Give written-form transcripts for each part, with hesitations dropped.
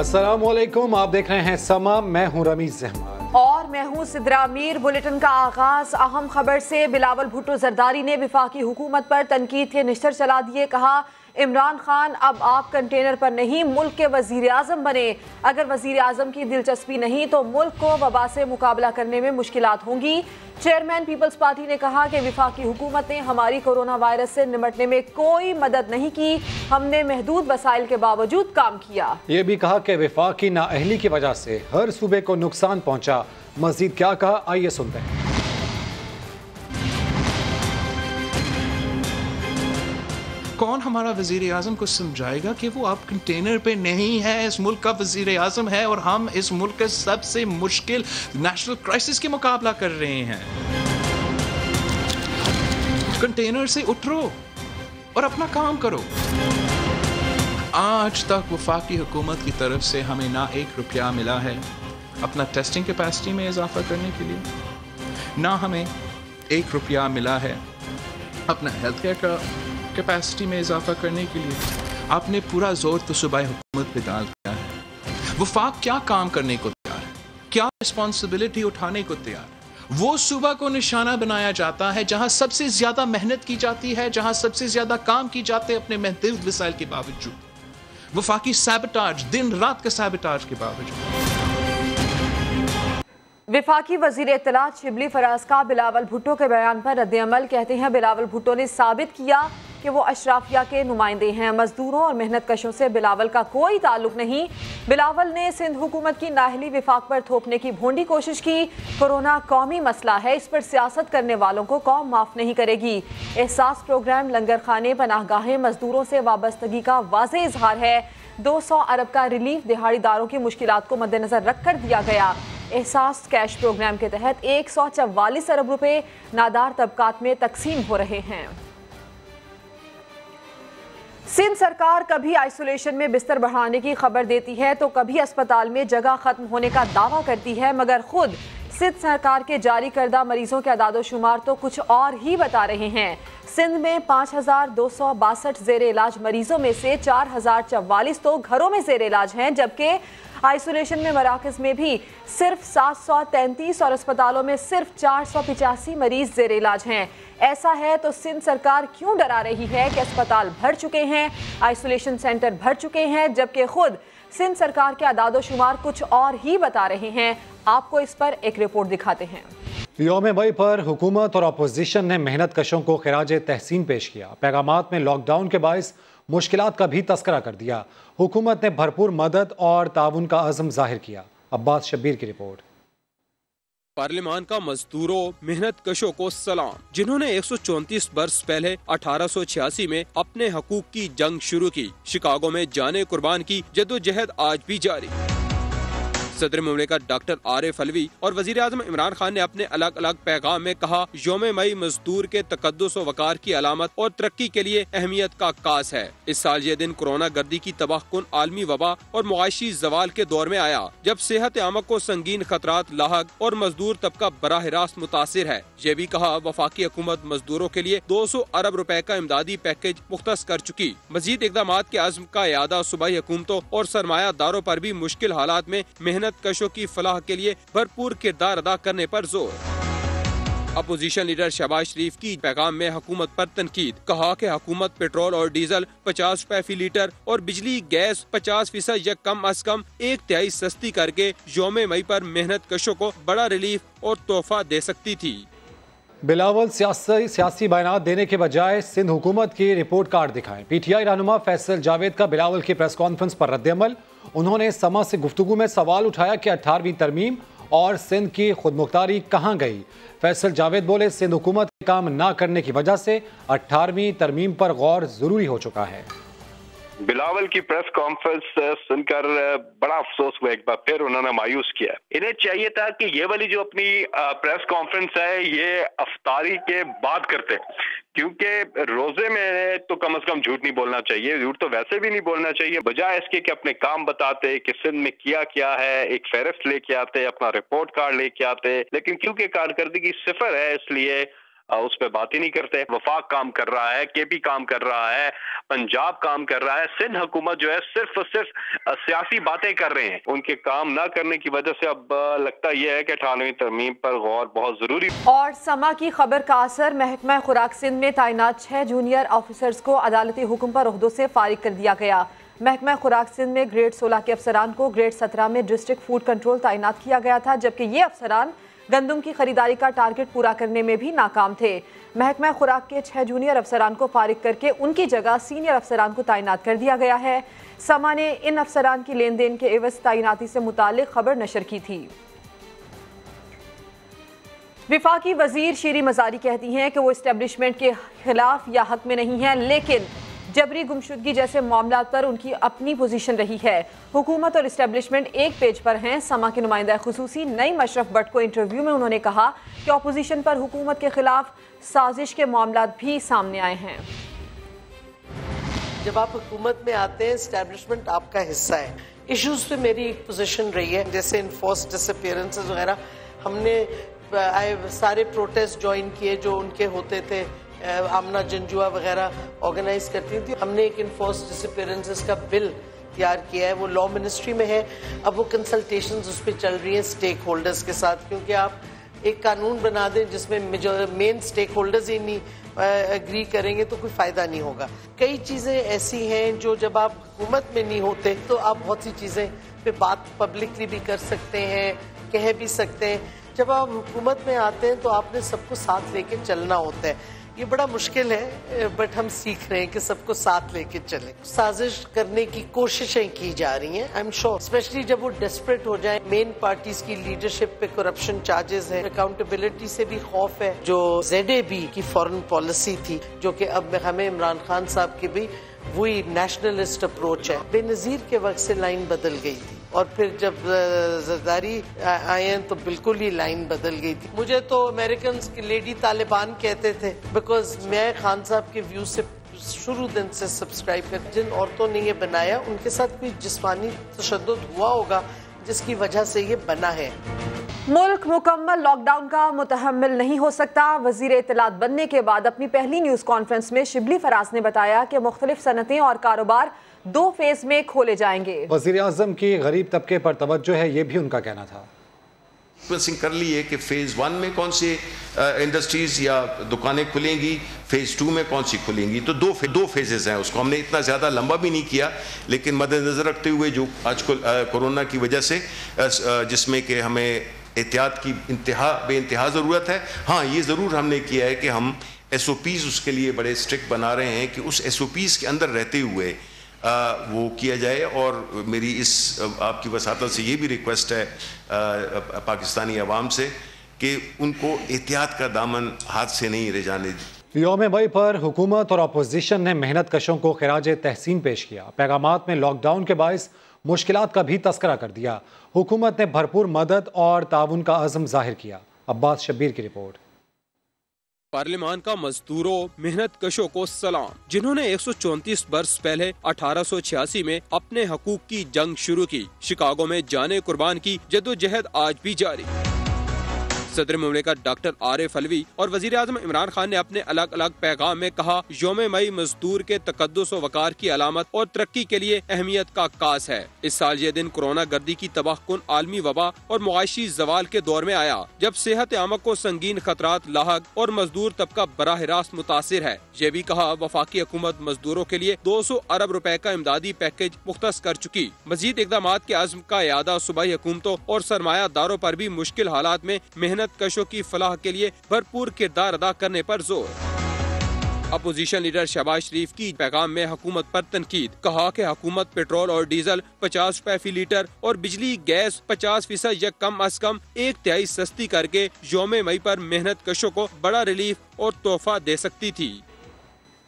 अस्सलाम वालेकुम, आप देख रहे हैं समा, मैं हूं रमीज अहमद और मैं हूं सिद्रा मीर। बुलेटिन का आगाज अहम खबर से। बिलावल भुट्टो जरदारी ने वफाकी हुकूमत पर तनकीद के निश्तर चला दिए। कहा, इमरान खान अब आप कंटेनर पर नहीं मुल्क के वजीर आजम बने। अगर वजीर आजम की दिलचस्पी नहीं तो मुल्क को वबा से मुकाबला करने में मुश्किलात होंगी। चेयरमैन पीपल्स पार्टी ने कहा कि वफाकी हुकूमत ने हमारी कोरोना वायरस से निपटने में कोई मदद नहीं की, हमने महदूद वसाइल के बावजूद काम किया। ये भी कहा कि वफाकी नाअहली की वजह से हर सूबे को नुकसान पहुंचा। मजीद क्या कहा, आइए सुनते हैं। कौन हमारा वजीर आजम को समझाएगा कि वो आप कंटेनर पे नहीं है, इस मुल्क का वजीर आजम है और हम इस मुल्क के सबसे मुश्किल नेशनल क्राइसिस के मुकाबला कर रहे हैं। कंटेनर से उठो और अपना काम करो। आज तक वफाकी हुकूमत की तरफ से हमें ना 1 रुपया मिला है अपना टेस्टिंग कैपेसिटी में इजाफा करने के लिए, ना हमें 1 रुपया मिला है अपना हेल्थ केयर का कैपेसिटी में इजाफा करने के लिए। आपने पूरा जोर तो सूबाई हुकूमत पे डाल दिया है। वफाक क्या काम करने को तैयार है, क्या रिस्पॉन्सिबिलिटी उठाने को तैयार है? वो सूबा को निशाना बनाया जाता है जहां सबसे ज्यादा मेहनत की जाती है, जहां सबसे ज्यादा काम की जाते हैं अपने महदूद वसाइल के बावजूद। वफाकी सैबोटाज, दिन रात का सैबोटाज के बावजूद। वफाकी वजीर इत्तलात शिबली फराज का बिलावल भुट्टो के बयान पर रद्द-ए-अमल। कहते हैं, बिलावल भुट्टो ने साबित किया कि वो अशराफिया के नुमाइंदे हैं। मजदूरों और मेहनत कशों से बिलावल का कोई ताल्लुक नहीं। बिलावल ने सिंध हुकूमत की नाअहली विफाक पर थोपने की भोंडी कोशिश की। कोरोना कौमी मसला है, इस पर सियासत करने वालों को कौम माफ नहीं करेगी। एहसास प्रोग्राम, लंगर खाने, पनाहगाहें मजदूरों से वाबस्तगी का वाज़ेह इजहार है। 200 अरब का रिलीफ दिहाड़ीदारों की मुश्किलात को मद्देनजर रखकर दिया गया। एहसास कैश प्रोग्राम के तहत 144 अरब रुपए नादार तबकात में तकसीम हो रहे हैं। सिंध सरकार कभी आइसोलेशन में बिस्तर बढ़ाने की खबर देती है तो कभी अस्पताल में जगह खत्म होने का दावा करती है, मगर खुद सिंध सरकार के जारी करदा मरीजों के अदादो शुमार तो कुछ और ही बता रहे हैं। सिंध में 5262 जेर इलाज मरीजों में से 4044 तो घरों में जेर इलाज हैं, जबकि आइसोलेशन में मराकज में भी सिर्फ 733 और अस्पतालों में सिर्फ 485 मरीज जेर इलाज हैं। ऐसा है तो सिंध सरकार क्यों डरा रही है कि अस्पताल भर चुके हैं, आइसोलेशन सेंटर भर चुके हैं, जबकि खुद सिंध सरकार के अदादो शुमार कुछ और ही बता रहे हैं। आपको इस पर एक रिपोर्ट दिखाते हैं। यौम मई पर हुकूमत और अपोजिशन ने मेहनत कशों को खिराज तहसीन पेश किया। पैगामात में लॉकडाउन के बायस मुश्किलात का भी तस्करा कर दिया। हुकूमत ने भरपूर मदद और ताउन का अज़म जाहिर किया। अब्बास शब्बीर की रिपोर्ट। पार्लियामान का मजदूरों मेहनत कशों को सलाम, जिन्होंने 134 बरस पहले 1886 में अपने हकूक की जंग शुरू की। शिकागो में जाने कुर्बान की जद्दोजहद आज भी जारी। सदर मुमलिकत डॉक्टर आरिफ अलवी और वजीर आजम इमरान खान ने अपने अलग अलग पैगाम में कहा, यौम मई मजदूर के तकद्दुस व वकार की अलामत और तरक्की के लिए अहमियत का कास है। इस साल ये दिन कोरोना गर्दी की तबाहकुन आलमी वबा और मुआशी जवाल के दौर में आया, जब सेहत आम को संगीन खतरात लाहक और मजदूर तबका बराह रास्त मुतासिर है। ये भी कहा, वफाकी हुकूमत मजदूरों के लिए 200 अरब रुपए का इमदादी पैकेज मुख्तस कर चुकी। मजीद इकदाम के आज़म का यादा सूबाई हुकूमतों और सरमायादारों पर भी मुश्किल हालात में मेहनत कशों की फलाह के लिए भरपूर किरदार अदा करने पर जोर। अपोजिशन लीडर शहबाज शरीफ की पैगाम में हुकूमत पर तनकीद। कहा कि हुकूमत पेट्रोल और डीजल 50 रुपए फी लीटर और बिजली गैस 50% या कम अज कम 1/3 सस्ती करके यौम मई पर मेहनत कशों को बड़ा रिलीफ और तोहफा दे सकती थी। बिलावल सियासी बयान देने के बजाय सिंध हुकूमत की रिपोर्ट कार्ड दिखाएं। PTI रहनुमा फैसल जावेद का बिलावल की प्रेस कॉन्फ्रेंस पर रद्द-ए-अमल। उन्होंने समा से गुफ्तगू में सवाल उठाया कि 18वीं तरमीम और सिंध की खुदमुख्तारी कहाँ गई। फैसल जावेद बोले, सिंध हुकूमत के काम ना करने की वजह से 18वीं तरमीम पर गौर जरूरी हो चुका है। बिलावल की प्रेस कॉन्फ्रेंस सुनकर बड़ा अफसोस हुआ, एक बार फिर उन्होंने मायूस किया। इन्हें चाहिए था कि ये वाली जो अपनी प्रेस कॉन्फ्रेंस है ये अफ्तारी के बाद करते, क्योंकि रोजे में तो कम से कम झूठ नहीं बोलना चाहिए, झूठ तो वैसे भी नहीं बोलना चाहिए। बजाय इसके कि अपने काम बताते कि सिंध में किया क्या है, एक फेहरिस्त लेके आते, अपना रिपोर्ट कार्ड लेके आते, लेकिन क्योंकि कारकर्दगी सिफर है इसलिए उस पर बात ही नहीं करते। वफाक काम कर रहा है, KP काम कर रहा है, पंजाब काम कर रहा है, सिंध हुकूमत जो है सिर्फ और सिर्फ सियासी बातें कर रहे हैं। उनके काम ना करने की वजह से अब लगता यह है कि 98वीं तरमीम पर गौर बहुत जरूरी। और समा की खबर का असर, महकमा खुराक सिंध में तैनात 6 जूनियर ऑफिसर्स को अदालती हुक्म पर ओहदों से फारिग कर दिया गया। महकमा खुराक सिंध में ग्रेड 16 के अफसरान को ग्रेड 17 में डिस्ट्रिक्ट फूड कंट्रोल तैनात किया गया था, जबकि ये अफसरान गंदम की खरीदारी का टारगेट पूरा करने में भी नाकाम थे। महकमा खुराक के 6 जूनियर अफसरान को फारिग करके उनकी जगह सीनियर अफसरान को तैनात कर दिया गया है। समा ने इन अफसरान की लेन देन के एवज तैनाती से मुतालिक खबर नशर की थी। विफाकी वजीर शीरी मजारी कहती हैं कि वो इस्टेब्लिशमेंट के खिलाफ या हक में नहीं है, लेकिन जबरी गुमशुदगी जैसे मामला पर उनकी अपनी पोजीशन रही है। हुकूमत और इस्टेब्लिशमेंट एक पेज पर हैं। समा के नुमाइंदा खुसूसी नईम अशरफ भट्ट को इंटरव्यू में उन्होंने कहा कि अपोजिशन पर हुकूमत के खिलाफ साजिश के मामला भी सामने आए हैं। जब आप हुकूमत में आते हैं, इस्टेब्लिशमेंट आपका हिस्सा है। इश्यूज पे मेरी एक पोजीशन रही है, जैसे इनफोर्स्ड डिसअपीयरेंसेस वगैरह। हमने सारे प्रोटेस्ट ज्वाइन किए जो उनके होते थे, आमना जंजुआ वगैरह ऑर्गेनाइज करती थी। हमने एक इनफोर्स्ड डिसअपीयरेंसेस का बिल तैयार किया है, वो लॉ मिनिस्ट्री में है। अब वो कंसल्टेशंस उस पर चल रही हैं स्टेक होल्डर्स के साथ, क्योंकि आप एक कानून बना दें जिसमें मेन स्टेक होल्डर्स ही नहीं एग्री करेंगे तो कोई फ़ायदा नहीं होगा। कई चीज़ें ऐसी हैं जो जब आप हुकूमत में नहीं होते तो आप बहुत सी चीज़ें पे बात पब्लिकली भी कर सकते हैं, कह भी सकते हैं। जब आप हुकूमत में आते हैं तो आपने सबको साथ लेके चलना होता है। ये बड़ा मुश्किल है, बट हम सीख रहे हैं कि सबको साथ लेके चलें। साजिश करने की कोशिशें की जा रही हैं, आई एम श्योर, स्पेशली जब वो डेस्परेट हो जाए। मेन पार्टीज की लीडरशिप पे करप्शन चार्जेस हैं, अकाउंटेबिलिटी से भी खौफ है। जो ZAB की फॉरेन पॉलिसी थी, जो कि अब हमें इमरान खान साहब की भी वही नेशनलिस्ट अप्रोच है, बेनज़ीर के वक्त से लाइन बदल गई थी, और फिर जब ज़रदारी आए हैं तो बिल्कुल ही लाइन बदल गई थी। मुझे तो अमेरिकन की लेडी तालिबान कहते थे, बिकॉज मैं खान साहब के व्यू से शुरू दिन से सब्सक्राइब कर। जिन औरतों ने ये बनाया उनके साथ कोई जिस्मानी तशद्दुद हुआ होगा जिसकी वजह से ये बना है। मुल्क मुकम्मल लॉकडाउन का मुतहम्मिल नहीं हो सकता। वजीर इत्तलात बनने के बाद अपनी पहली न्यूज़ कॉन्फ्रेंस में शिबली फराज ने बताया कि मुख्तलिफ सनतें और कारोबार 2 फेज में खोले जाएंगे। वजीर आज़म की गरीब तबके पर तवज्जो है, ये भी उनका कहना था। कर लिए कि फेज़ 1 में कौन सी इंडस्ट्रीज़ या दुकानें खुलेंगी, फेज़ 2 में कौन सी खुलेंगी। तो दो फेजेस हैं, उसको हमने इतना ज़्यादा लंबा भी नहीं किया, लेकिन मद्देनज़र रखते हुए जो आज कोरोना की वजह से जिसमें कि हमें एहतियात की बेइंतहा ज़रूरत है। हाँ, ये ज़रूर हमने किया है कि हम SOPs उसके लिए बड़े स्ट्रिक्ट बना रहे हैं कि उस SOPs के अंदर रहते हुए वो किया जाए। और मेरी इस आपकी वसातत से ये भी रिक्वेस्ट है पाकिस्तानी अवाम से कि उनको एहतियात का दामन हाथ से नहीं रह जाने दी। यौम मई पर हुकूमत और अपोजिशन ने मेहनत कशों को खिराज तहसीन पेश किया। पैगामात में लॉकडाउन के बायस मुश्किलात का भी तस्करा कर दिया। हुकूमत ने भरपूर मदद और ताउन का अज़म जाहिर किया। अब्बास शब्बीर की रिपोर्ट। पार्लियामान का मजदूरों मेहनत कशों को सलाम, जिन्होंने 134 बरस पहले 1886 में अपने हकूक की जंग शुरू की। शिकागो में जाने कुर्बान की जद्दोजहद आज भी जारी। सदर मुमलिकत डॉक्टर आरिफ अलवी और वजीर आज़म इमरान खान ने अपने अलग अलग पैगाम में कहा, यौम मई मजदूर के तकद्दुस व वकार की अलामत और तरक्की के लिए अहमियत का कास है। इस साल ये दिन कोरोना गर्दी की तबाहकुन आलमी वबा और मुआशी जवाल के दौर में आया, जब सेहत आमा को संगीन खतरात लाहक और मजदूर तबका बराह रास्त मुतासिर है। ये भी कहा, वफाकी हुकूमत मजदूरों के लिए 200 अरब रुपए का इमदादी पैकेज मुख्तस कर चुकी। मजीद इकदाम के अज़्म का यादा सूबाई हुकूमतों और सरमायादारों पर भी मुश्किल हालात में मेहनत कशों की फलाह के लिए भरपूर किरदार अदा करने पर जोर। अपोजिशन लीडर शहबाज शरीफ की पैगाम में हुकूमत पर तनकीद, कहा कि हुकूमत पेट्रोल और डीजल 50 रुपए फी लीटर और बिजली गैस 50% या कम अज कम 1/3 सस्ती करके यौम मई पर मेहनत कशों को बड़ा रिलीफ और तोहफा दे सकती थी।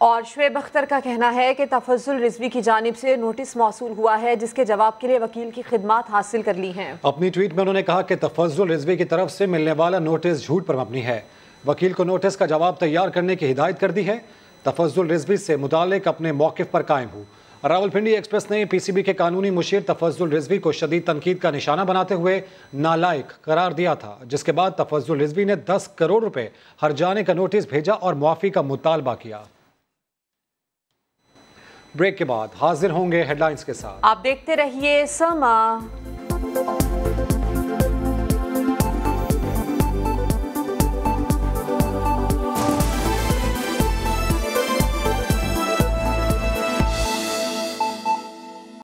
और शुएब अख्तर का कहना है कि तफज्जुल रिजवी की जानिब से नोटिस मौसूल हुआ है, जिसके जवाब के लिए वकील की खिदमात हासिल कर ली हैं। अपनी ट्वीट में उन्होंने कहा कि तफज्जुल रिजवी की तरफ से मिलने वाला नोटिस झूठ पर मबनी है। वकील को नोटिस का जवाब तैयार करने की हिदायत कर दी है। तफज्जुल रिजवी से मुतालिक अपने मौक़िफ़ पर कायम हूँ। रावलपिंडी एक्सप्रेस ने पीसीबी के कानूनी मुशीर तफज्जुल रिजवी को शदीद तनकीद का निशाना बनाते हुए नालायक करार दिया था, जिसके बाद तफज्जुल रिजवी ने 10 करोड़ रुपए हर्जाने का नोटिस भेजा और मुआफी का मुतालबा किया। ब्रेक के बाद हाजिर होंगे हेडलाइंस के साथ। आप देखते रहिए समा।